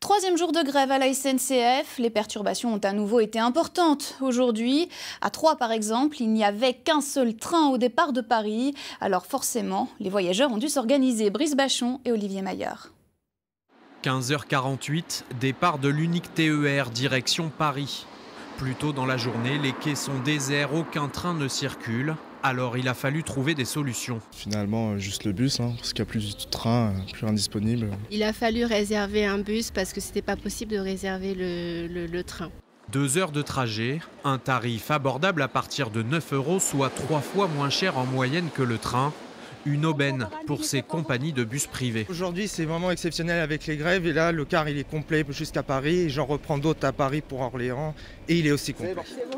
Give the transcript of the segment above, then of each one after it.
Troisième jour de grève à la SNCF, les perturbations ont à nouveau été importantes. Aujourd'hui, à Troyes par exemple, il n'y avait qu'un seul train au départ de Paris. Alors forcément, les voyageurs ont dû s'organiser. Brice Bachon et Olivier Maillard. 15h48, départ de l'unique TER direction Paris. Plus tôt dans la journée, les quais sont déserts, aucun train ne circule. Alors il a fallu trouver des solutions. Finalement, juste le bus, parce qu'il n'y a plus de train, plus rien disponible. Il a fallu réserver un bus parce que c'était pas possible de réserver le train. 2 heures de trajet, un tarif abordable à partir de 9 €, soit 3 fois moins cher en moyenne que le train. Une aubaine pour ces compagnies de bus privés. Aujourd'hui, c'est vraiment exceptionnel avec les grèves. Et là, le car, il est complet jusqu'à Paris. Et j'en reprends d'autres à Paris pour Orléans. Et il est aussi complet.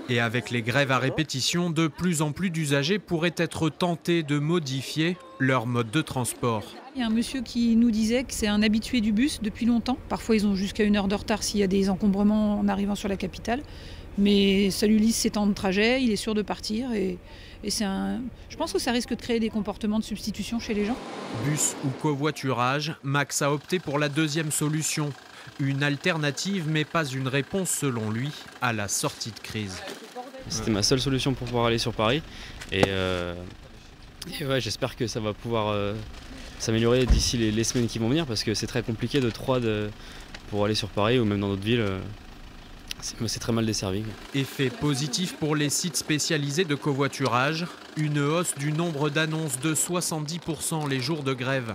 Et avec les grèves à répétition, de plus en plus d'usagers pourraient être tentés de modifier leur mode de transport. Il y a un monsieur qui nous disait que c'est un habitué du bus depuis longtemps. Parfois, ils ont jusqu'à 1 heure de retard s'il y a des encombrements en arrivant sur la capitale. Mais ça lui lisse ses temps de trajet, il est sûr de partir. Je pense que ça risque de créer des comportements de substitution chez les gens. Bus ou covoiturage, Max a opté pour la deuxième solution. Une alternative, mais pas une réponse selon lui à la sortie de crise. C'était ma seule solution pour pouvoir aller sur Paris. Et ouais, j'espère que ça va pouvoir s'améliorer d'ici les semaines qui vont venir, parce que c'est très compliqué de Troyes pour aller sur Paris ou même dans d'autres villes. C'est très mal desservi. Effet positif pour les sites spécialisés de covoiturage, une hausse du nombre d'annonces de 70% les jours de grève.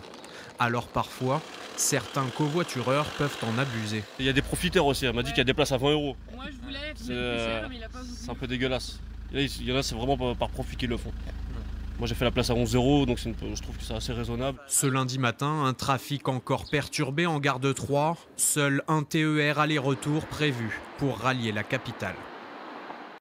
Alors parfois, certains covoitureurs peuvent en abuser. Il y a des profiteurs aussi, elle m'a dit qu'il y a des places à 20 €. Moi je voulais, plus cher, mais il a pas voulu. C'est un peu dégueulasse. Il y en a, c'est vraiment par profit qu'ils le font. Moi j'ai fait la place à 11 €, donc je trouve que c'est assez raisonnable. Ce lundi matin, un trafic encore perturbé en gare de Troyes. Seul un TER aller-retour prévu pour rallier la capitale.